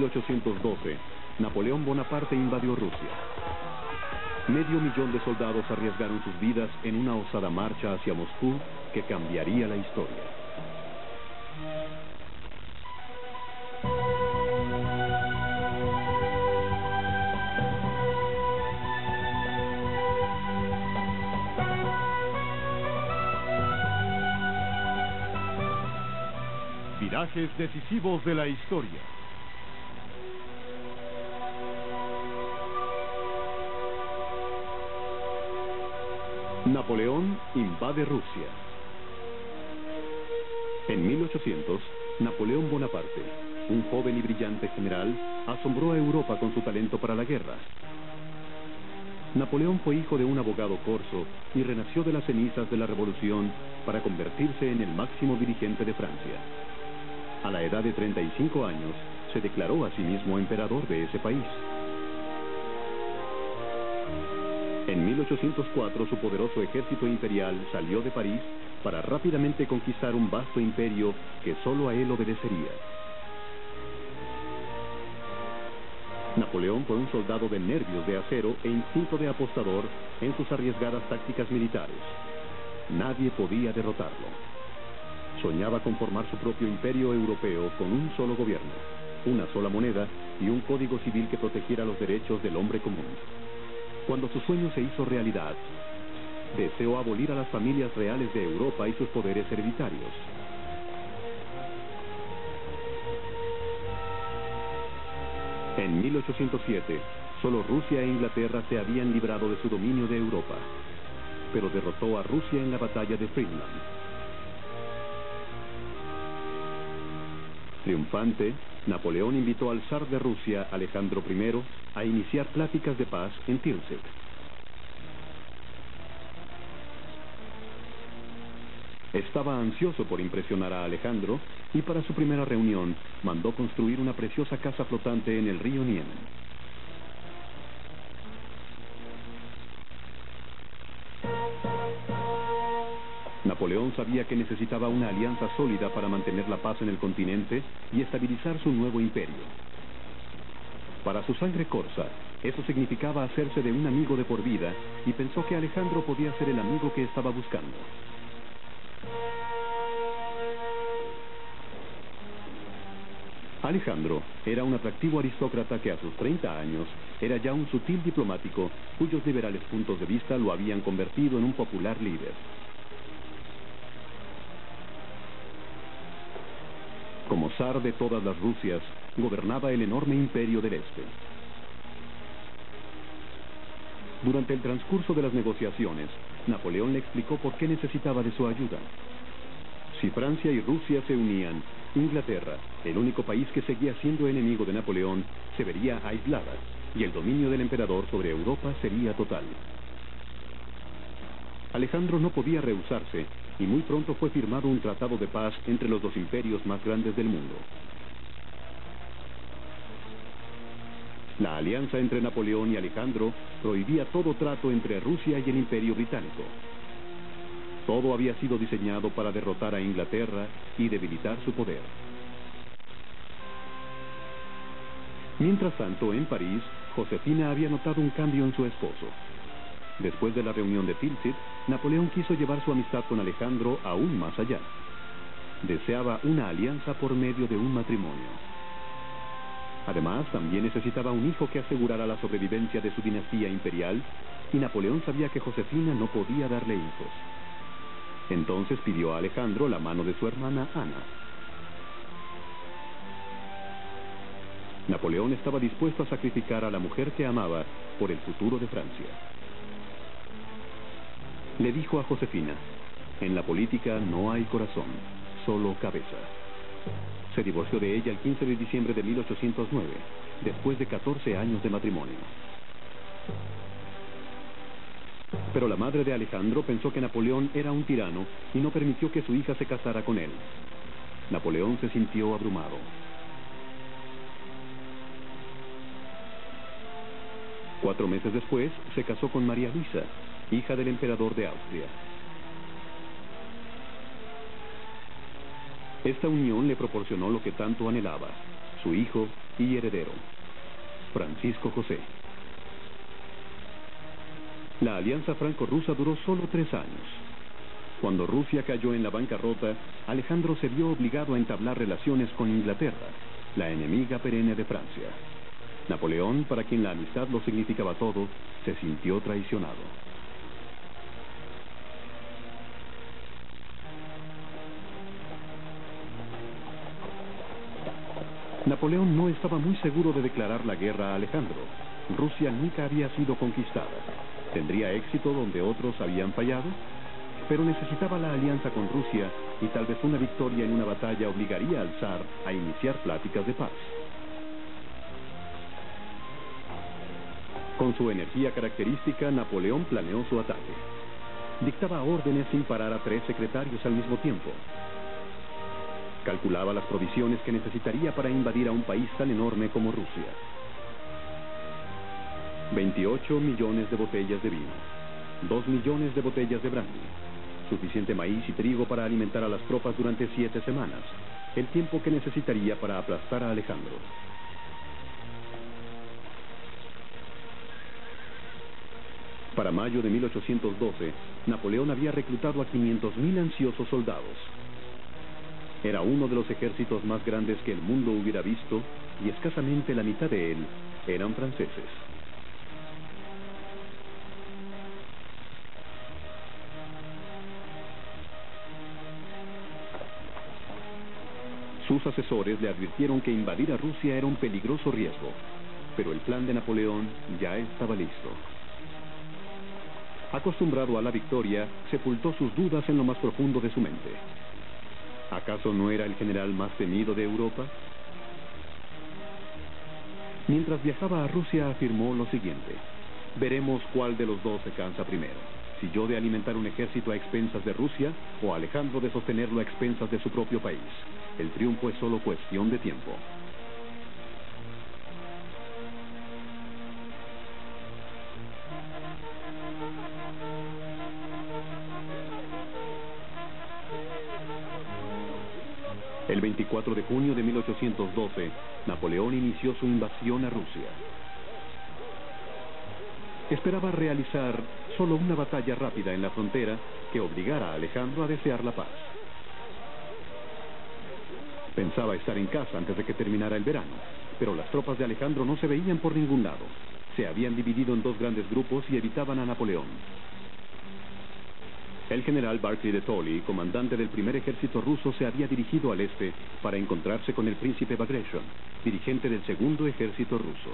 1812, Napoleón Bonaparte invadió Rusia. 500.000 de soldados arriesgaron sus vidas en una osada marcha hacia Moscú que cambiaría la historia. Virajes decisivos de la historia. Napoleón invade Rusia. En 1800, Napoleón Bonaparte, un joven y brillante general, asombró a Europa con su talento para la guerra. Napoleón fue hijo de un abogado corso y renació de las cenizas de la Revolución para convertirse en el máximo dirigente de Francia. A la edad de 35 años, se declaró a sí mismo emperador de ese país. En 1804, su poderoso ejército imperial salió de París para rápidamente conquistar un vasto imperio que solo a él obedecería. Napoleón fue un soldado de nervios de acero e instinto de apostador en sus arriesgadas tácticas militares. Nadie podía derrotarlo. Soñaba con formar su propio imperio europeo con un solo gobierno, una sola moneda y un código civil que protegiera los derechos del hombre común. Cuando su sueño se hizo realidad, deseó abolir a las familias reales de Europa y sus poderes hereditarios. En 1807, solo Rusia e Inglaterra se habían librado de su dominio de Europa, pero derrotó a Rusia en la batalla de Friedland. Triunfante, Napoleón invitó al zar de Rusia, Alejandro I, a iniciar pláticas de paz en Tilsit. Estaba ansioso por impresionar a Alejandro y para su primera reunión mandó construir una preciosa casa flotante en el río Niemen. Napoleón sabía que necesitaba una alianza sólida para mantener la paz en el continente y estabilizar su nuevo imperio. Para su sangre corsa, eso significaba hacerse de un amigo de por vida y pensó que Alejandro podía ser el amigo que estaba buscando. Alejandro era un atractivo aristócrata que a sus 30 años era ya un sutil diplomático cuyos liberales puntos de vista lo habían convertido en un popular líder. Como zar de todas las Rusias, gobernaba el enorme imperio del Este. Durante el transcurso de las negociaciones, Napoleón le explicó por qué necesitaba de su ayuda. Si Francia y Rusia se unían, Inglaterra, el único país que seguía siendo enemigo de Napoleón, se vería aislada y el dominio del emperador sobre Europa sería total. Alejandro no podía rehusarse y muy pronto fue firmado un tratado de paz entre los dos imperios más grandes del mundo. La alianza entre Napoleón y Alejandro prohibía todo trato entre Rusia y el Imperio Británico. Todo había sido diseñado para derrotar a Inglaterra y debilitar su poder. Mientras tanto, en París, Josefina había notado un cambio en su esposo. Después de la reunión de Tilsit, Napoleón quiso llevar su amistad con Alejandro aún más allá. Deseaba una alianza por medio de un matrimonio. Además, también necesitaba un hijo que asegurara la sobrevivencia de su dinastía imperial, y Napoleón sabía que Josefina no podía darle hijos. Entonces pidió a Alejandro la mano de su hermana Ana. Napoleón estaba dispuesto a sacrificar a la mujer que amaba por el futuro de Francia. Le dijo a Josefina: en la política no hay corazón, solo cabeza. Se divorció de ella el 15 de diciembre de 1809, después de 14 años de matrimonio. Pero la madre de Alejandro pensó que Napoleón era un tirano y no permitió que su hija se casara con él. Napoleón se sintió abrumado. Cuatro meses después, se casó con María Luisa, hija del emperador de Austria. Esta unión le proporcionó lo que tanto anhelaba: su hijo y heredero, Francisco José. La alianza franco-rusa duró solo 3 años. Cuando Rusia cayó en la bancarrota, Alejandro se vio obligado a entablar relaciones con Inglaterra, la enemiga perenne de Francia. Napoleón, para quien la amistad lo significaba todo, se sintió traicionado. Napoleón no estaba muy seguro de declarar la guerra a Alejandro. Rusia nunca había sido conquistada. ¿Tendría éxito donde otros habían fallado? Pero necesitaba la alianza con Rusia y tal vez una victoria en una batalla obligaría al zar a iniciar pláticas de paz. Con su energía característica, Napoleón planeó su ataque. Dictaba órdenes sin parar a 3 secretarios al mismo tiempo. Calculaba las provisiones que necesitaría para invadir a un país tan enorme como Rusia. 28 millones de botellas de vino, 2 millones de botellas de brandy, suficiente maíz y trigo para alimentar a las tropas durante 7 semanas, el tiempo que necesitaría para aplastar a Alejandro. Para mayo de 1812, Napoleón había reclutado a 500.000 ansiosos soldados. Era uno de los ejércitos más grandes que el mundo hubiera visto, y escasamente la mitad de él eran franceses. Sus asesores le advirtieron que invadir a Rusia era un peligroso riesgo, pero el plan de Napoleón ya estaba listo. Acostumbrado a la victoria, sepultó sus dudas en lo más profundo de su mente. ¿Acaso no era el general más temido de Europa? Mientras viajaba a Rusia afirmó lo siguiente: veremos cuál de los dos se cansa primero, si yo de alimentar un ejército a expensas de Rusia o Alejandro de sostenerlo a expensas de su propio país. El triunfo es solo cuestión de tiempo. El 24 de junio de 1812, Napoleón inició su invasión a Rusia. Esperaba realizar solo una batalla rápida en la frontera que obligara a Alejandro a desear la paz. Pensaba estar en casa antes de que terminara el verano, pero las tropas de Alejandro no se veían por ningún lado. Se habían dividido en 2 grandes grupos y evitaban a Napoleón. El general Barclay de Tolly, comandante del primer ejército ruso, se había dirigido al este para encontrarse con el príncipe Bagration, dirigente del segundo ejército ruso.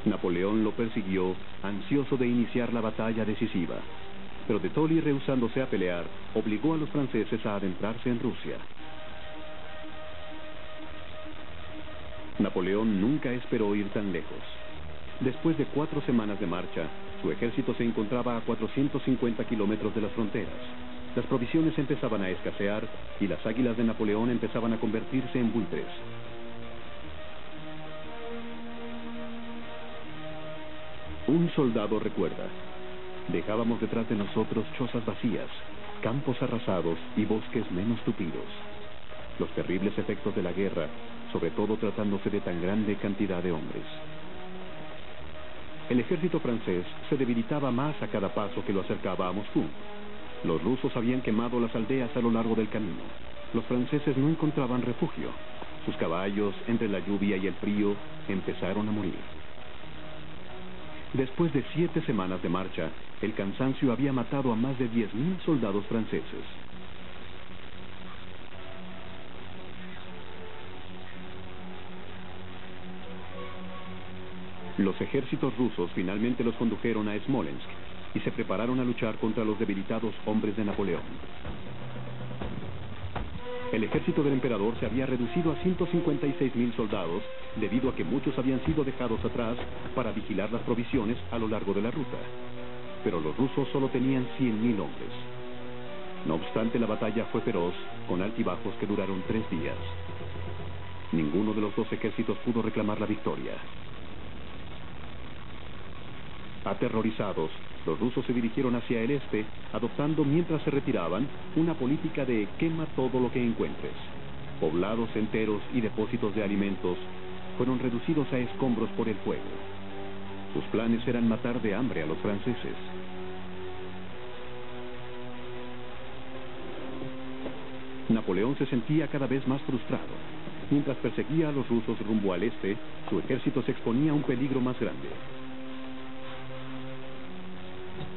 Napoleón lo persiguió, ansioso de iniciar la batalla decisiva. Pero de Tolly, rehusándose a pelear, obligó a los franceses a adentrarse en Rusia. Napoleón nunca esperó ir tan lejos. Después de 4 semanas de marcha, su ejército se encontraba a 450 kilómetros de las fronteras. Las provisiones empezaban a escasear y las águilas de Napoleón empezaban a convertirse en buitres. Un soldado recuerda: dejábamos detrás de nosotros chozas vacías, campos arrasados y bosques menos tupidos. Los terribles efectos de la guerra, sobre todo tratándose de tan grande cantidad de hombres. El ejército francés se debilitaba más a cada paso que lo acercaba a Moscú. Los rusos habían quemado las aldeas a lo largo del camino. Los franceses no encontraban refugio. Sus caballos, entre la lluvia y el frío, empezaron a morir. Después de 7 semanas de marcha, el cansancio había matado a más de 10.000 soldados franceses. Los ejércitos rusos finalmente los condujeron a Smolensk y se prepararon a luchar contra los debilitados hombres de Napoleón. El ejército del emperador se había reducido a 156.000 soldados debido a que muchos habían sido dejados atrás para vigilar las provisiones a lo largo de la ruta. Pero los rusos solo tenían 100.000 hombres. No obstante, la batalla fue feroz, con altibajos que duraron 3 días. Ninguno de los 2 ejércitos pudo reclamar la victoria. Aterrorizados, los rusos se dirigieron hacia el este, adoptando mientras se retiraban una política de quema todo lo que encuentres. Poblados enteros y depósitos de alimentos fueron reducidos a escombros por el fuego. Sus planes eran matar de hambre a los franceses. Napoleón se sentía cada vez más frustrado. Mientras perseguía a los rusos rumbo al este, su ejército se exponía a un peligro más grande.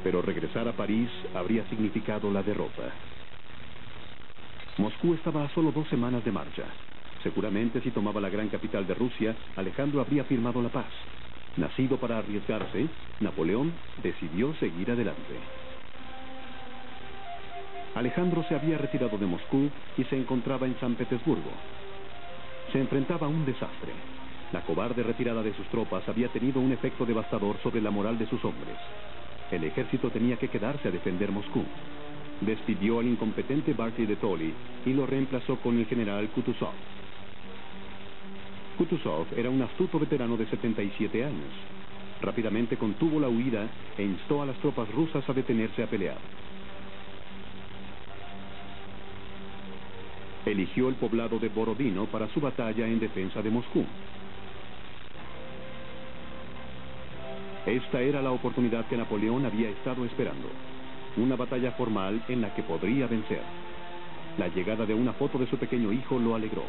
Pero regresar a París habría significado la derrota. Moscú estaba a solo 2 semanas de marcha. Seguramente si tomaba la gran capital de Rusia, Alejandro habría firmado la paz. Nacido para arriesgarse, Napoleón decidió seguir adelante. Alejandro se había retirado de Moscú y se encontraba en San Petersburgo. Se enfrentaba a un desastre. La cobarde retirada de sus tropas había tenido un efecto devastador sobre la moral de sus hombres. El ejército tenía que quedarse a defender Moscú. Despidió al incompetente Barclay de Tolly y lo reemplazó con el general Kutuzov. Kutuzov era un astuto veterano de 77 años. Rápidamente contuvo la huida e instó a las tropas rusas a detenerse a pelear. Eligió el poblado de Borodino para su batalla en defensa de Moscú. Esta era la oportunidad que Napoleón había estado esperando. Una batalla formal en la que podría vencer. La llegada de una foto de su pequeño hijo lo alegró.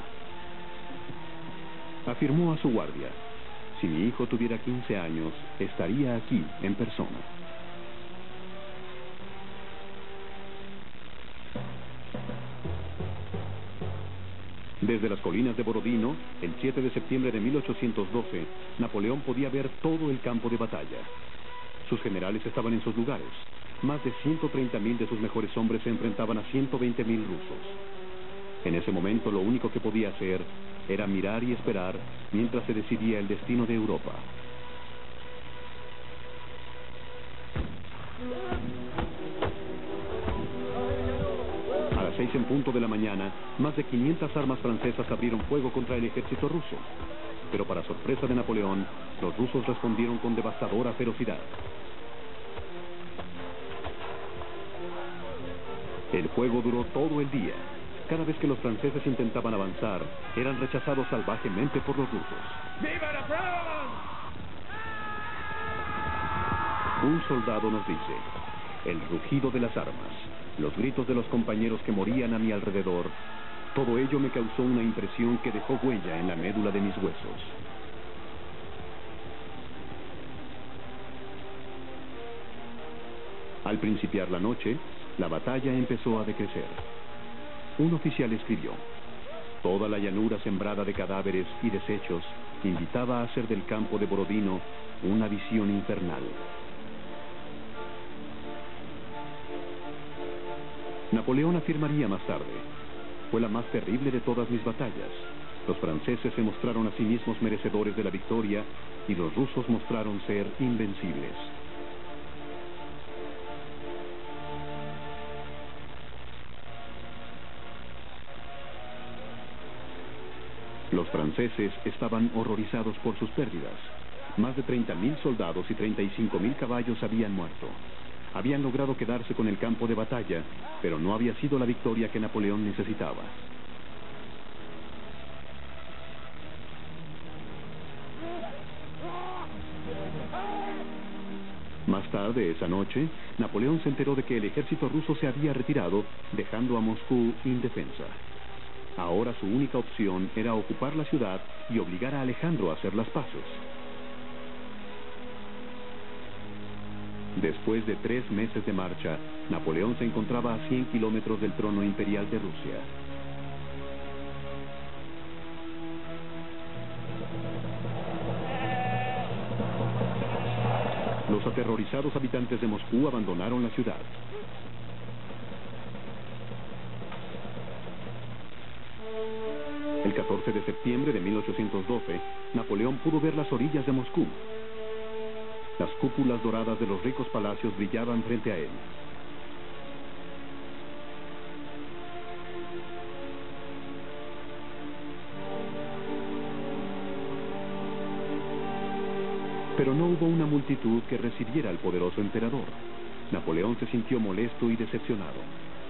Afirmó a su guardia: si mi hijo tuviera 15 años, estaría aquí en persona. Desde las colinas de Borodino, el 7 de septiembre de 1812, Napoleón podía ver todo el campo de batalla. Sus generales estaban en sus lugares. Más de 130.000 de sus mejores hombres se enfrentaban a 120.000 rusos. En ese momento lo único que podía hacer era mirar y esperar mientras se decidía el destino de Europa. A las 6 en punto de la mañana, más de 500 armas francesas abrieron fuego contra el ejército ruso. Pero para sorpresa de Napoleón, los rusos respondieron con devastadora ferocidad. El fuego duró todo el día. Cada vez que los franceses intentaban avanzar, eran rechazados salvajemente por los rusos. ¡Viva la France! Un soldado nos dice: el rugido de las armas, los gritos de los compañeros que morían a mi alrededor, todo ello me causó una impresión que dejó huella en la médula de mis huesos. Al principiar la noche, la batalla empezó a decrecer. Un oficial escribió: toda la llanura sembrada de cadáveres y desechos invitaba a hacer del campo de Borodino una visión infernal. Napoleón afirmaría más tarde: fue la más terrible de todas mis batallas. Los franceses se mostraron a sí mismos merecedores de la victoria y los rusos mostraron ser invencibles. Los franceses estaban horrorizados por sus pérdidas. Más de 30.000 soldados y 35.000 caballos habían muerto. Habían logrado quedarse con el campo de batalla, pero no había sido la victoria que Napoleón necesitaba. Más tarde esa noche, Napoleón se enteró de que el ejército ruso se había retirado, dejando a Moscú indefensa. Ahora su única opción era ocupar la ciudad y obligar a Alejandro a hacer las paces. Después de 3 meses de marcha, Napoleón se encontraba a 100 kilómetros del trono imperial de Rusia. Los aterrorizados habitantes de Moscú abandonaron la ciudad. El 14 de septiembre de 1812, Napoleón pudo ver las orillas de Moscú. Las cúpulas doradas de los ricos palacios brillaban frente a él. Pero no hubo una multitud que recibiera al poderoso emperador. Napoleón se sintió molesto y decepcionado.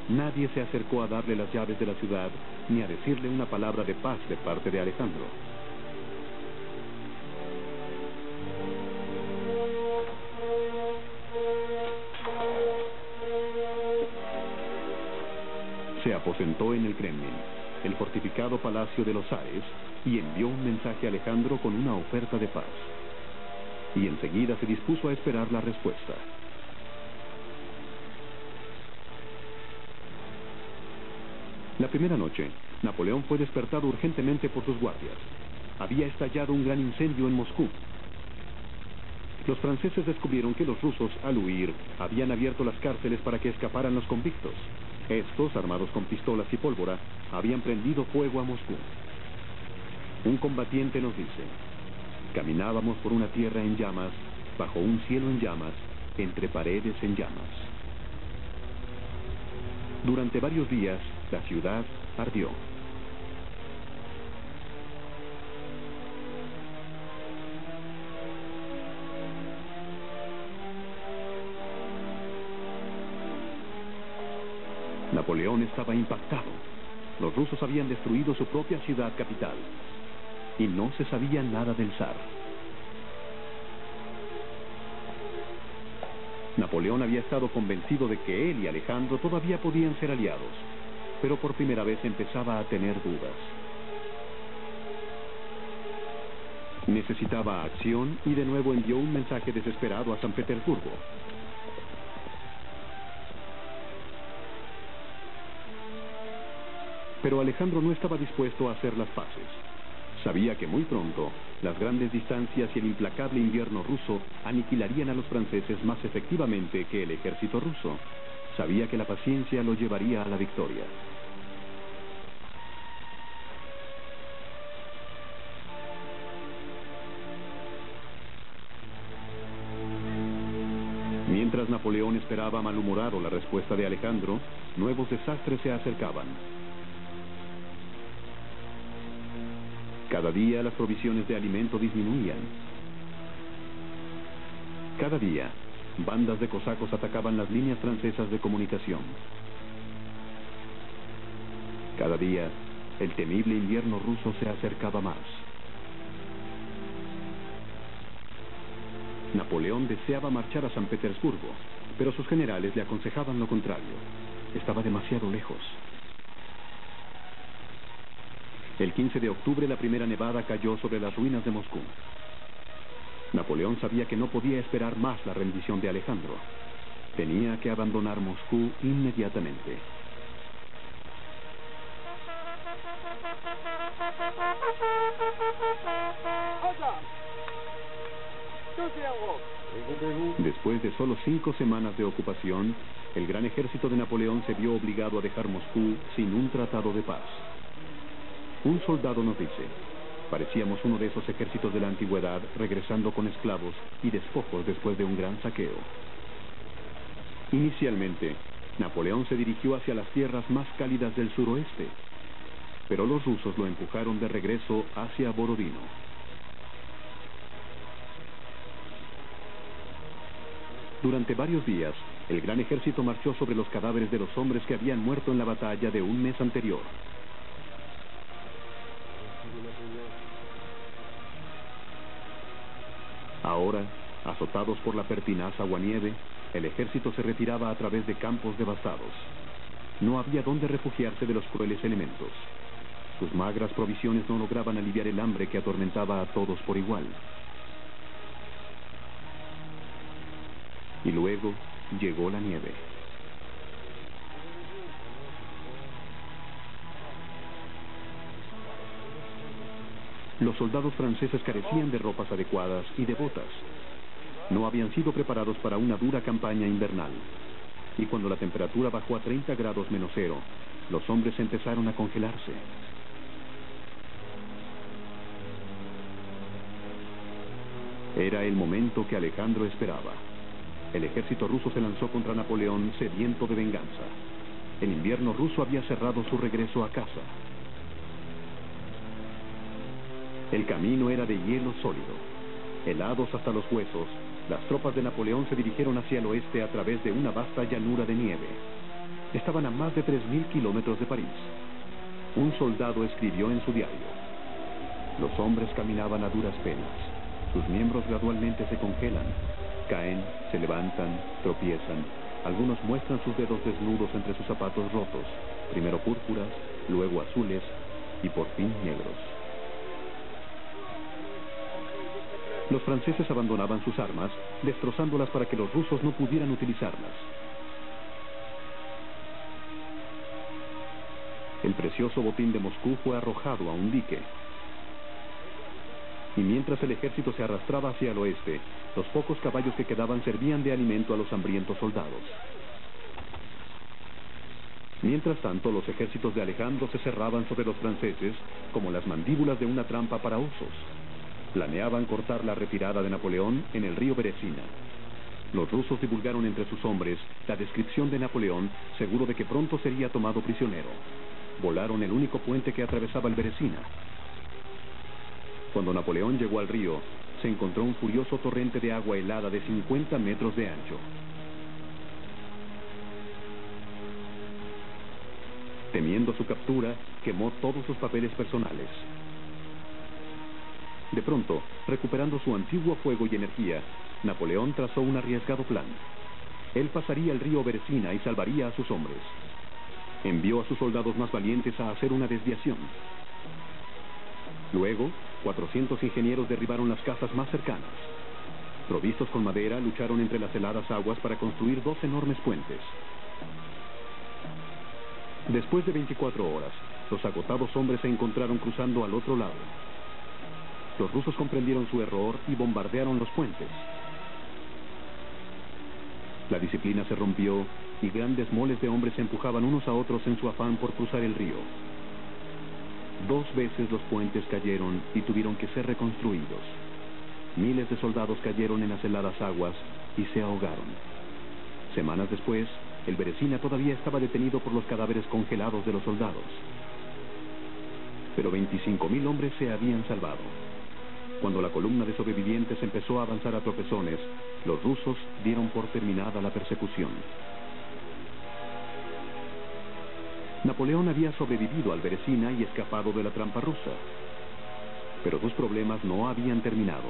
Nadie se acercó a darle las llaves de la ciudad ni a decirle una palabra de paz de parte de Alejandro. Se aposentó en el Kremlin, el fortificado palacio de los zares, y envió un mensaje a Alejandro con una oferta de paz. Y enseguida se dispuso a esperar la respuesta. La primera noche, Napoleón fue despertado urgentemente por sus guardias. Había estallado un gran incendio en Moscú. Los franceses descubrieron que los rusos, al huir, habían abierto las cárceles para que escaparan los convictos. Estos, armados con pistolas y pólvora, habían prendido fuego a Moscú. Un combatiente nos dice: caminábamos por una tierra en llamas, bajo un cielo en llamas, entre paredes en llamas. Durante varios días, la ciudad ardió. Napoleón estaba impactado. Los rusos habían destruido su propia ciudad capital. Y no se sabía nada del zar. Napoleón había estado convencido de que él y Alejandro todavía podían ser aliados, pero por primera vez empezaba a tener dudas. Necesitaba acción y de nuevo envió un mensaje desesperado a San Petersburgo. Pero Alejandro no estaba dispuesto a hacer las paces. Sabía que muy pronto, las grandes distancias y el implacable invierno ruso aniquilarían a los franceses más efectivamente que el ejército ruso. Sabía que la paciencia lo llevaría a la victoria. Mientras Napoleón esperaba malhumorado la respuesta de Alejandro, nuevos desastres se acercaban. Cada día las provisiones de alimento disminuían. Cada día, bandas de cosacos atacaban las líneas francesas de comunicación. Cada día, el temible invierno ruso se acercaba más. Napoleón deseaba marchar a San Petersburgo, pero sus generales le aconsejaban lo contrario. Estaba demasiado lejos. El 15 de octubre la primera nevada cayó sobre las ruinas de Moscú. Napoleón sabía que no podía esperar más la rendición de Alejandro. Tenía que abandonar Moscú inmediatamente. Después de solo 5 semanas de ocupación, el gran ejército de Napoleón se vio obligado a dejar Moscú sin un tratado de paz. Un soldado nos dice: parecíamos uno de esos ejércitos de la antigüedad regresando con esclavos y despojos después de un gran saqueo. Inicialmente, Napoleón se dirigió hacia las tierras más cálidas del suroeste, pero los rusos lo empujaron de regreso hacia Borodino. Durante varios días, el gran ejército marchó sobre los cadáveres de los hombres que habían muerto en la batalla de un mes anterior. Ahora, azotados por la pertinaz aguanieve, el ejército se retiraba a través de campos devastados. No había dónde refugiarse de los crueles elementos. Sus magras provisiones no lograban aliviar el hambre que atormentaba a todos por igual. Y luego llegó la nieve. Los soldados franceses carecían de ropas adecuadas y de botas. No habían sido preparados para una dura campaña invernal. Y cuando la temperatura bajó a 30 grados menos cero, los hombres empezaron a congelarse. Era el momento que Alejandro esperaba. El ejército ruso se lanzó contra Napoleón sediento de venganza. El invierno ruso había cerrado su regreso a casa. El camino era de hielo sólido. Helados hasta los huesos, las tropas de Napoleón se dirigieron hacia el oeste a través de una vasta llanura de nieve. Estaban a más de 3.000 kilómetros de París. Un soldado escribió en su diario: los hombres caminaban a duras penas. Sus miembros gradualmente se congelan. Caen, se levantan, tropiezan. Algunos muestran sus dedos desnudos entre sus zapatos rotos, primero púrpuras, luego azules y por fin negros. Los franceses abandonaban sus armas, destrozándolas para que los rusos no pudieran utilizarlas. El precioso botín de Moscú fue arrojado a un dique. Y mientras el ejército se arrastraba hacia el oeste, los pocos caballos que quedaban servían de alimento a los hambrientos soldados. Mientras tanto, los ejércitos de Alejandro se cerraban sobre los franceses como las mandíbulas de una trampa para osos. Planeaban cortar la retirada de Napoleón en el río Beresina. Los rusos divulgaron entre sus hombres la descripción de Napoleón, seguro de que pronto sería tomado prisionero. Volaron el único puente que atravesaba el Beresina. Cuando Napoleón llegó al río, se encontró un furioso torrente de agua helada de 50 metros de ancho. Temiendo su captura, quemó todos sus papeles personales. De pronto, recuperando su antiguo fuego y energía, Napoleón trazó un arriesgado plan. Él pasaría el río Beresina y salvaría a sus hombres. Envió a sus soldados más valientes a hacer una desviación. Luego, 400 ingenieros derribaron las casas más cercanas. Provistos con madera, lucharon entre las heladas aguas para construir 2 enormes puentes. Después de 24 horas, los agotados hombres se encontraron cruzando al otro lado. Los rusos comprendieron su error y bombardearon los puentes. La disciplina se rompió y grandes moles de hombres se empujaban unos a otros en su afán por cruzar el río. 2 veces los puentes cayeron y tuvieron que ser reconstruidos. Miles de soldados cayeron en las heladas aguas y se ahogaron. Semanas después, el Beresina todavía estaba detenido por los cadáveres congelados de los soldados. Pero 25.000 hombres se habían salvado. Cuando la columna de sobrevivientes empezó a avanzar a tropezones, los rusos dieron por terminada la persecución. Napoleón había sobrevivido al Beresina y escapado de la trampa rusa. Pero sus problemas no habían terminado.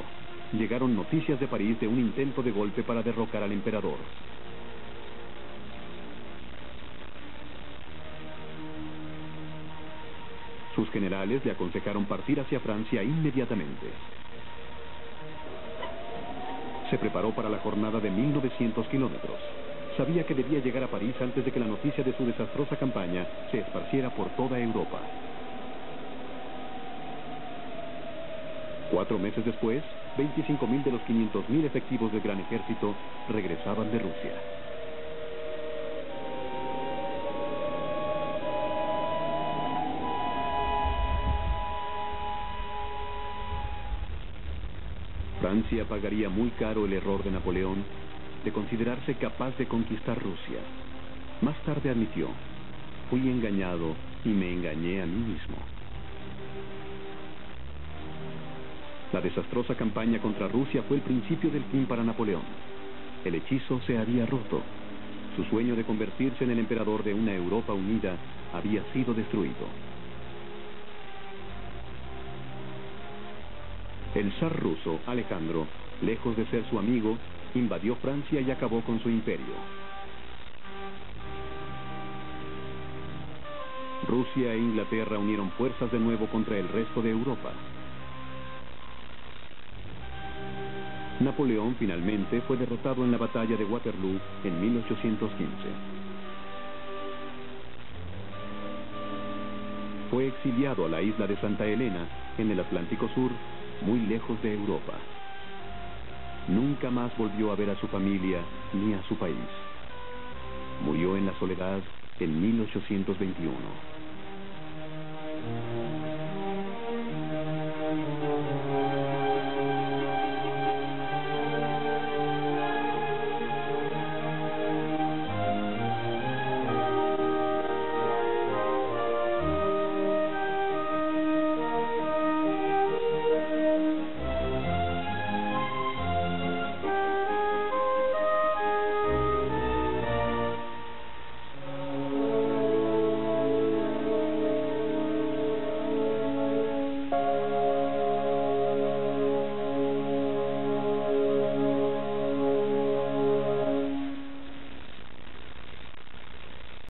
Llegaron noticias de París de un intento de golpe para derrocar al emperador. Sus generales le aconsejaron partir hacia Francia inmediatamente. Se preparó para la jornada de 1.900 kilómetros. Sabía que debía llegar a París antes de que la noticia de su desastrosa campaña se esparciera por toda Europa. 4 meses después, 25.000 de los 500.000 efectivos del gran ejército regresaban de Rusia. Francia pagaría muy caro el error de Napoleón de considerarse capaz de conquistar Rusia. Más tarde admitió: fui engañado y me engañé a mí mismo. La desastrosa campaña contra Rusia fue el principio del fin para Napoleón. El hechizo se había roto. Su sueño de convertirse en el emperador de una Europa unida había sido destruido. El zar ruso, Alejandro, lejos de ser su amigo, invadió Francia y acabó con su imperio. Rusia e Inglaterra unieron fuerzas de nuevo contra el resto de Europa. Napoleón finalmente fue derrotado en la batalla de Waterloo en 1815. Fue exiliado a la isla de Santa Elena, en el Atlántico Sur, muy lejos de Europa. Nunca más volvió a ver a su familia ni a su país. Murió en la soledad en 1821.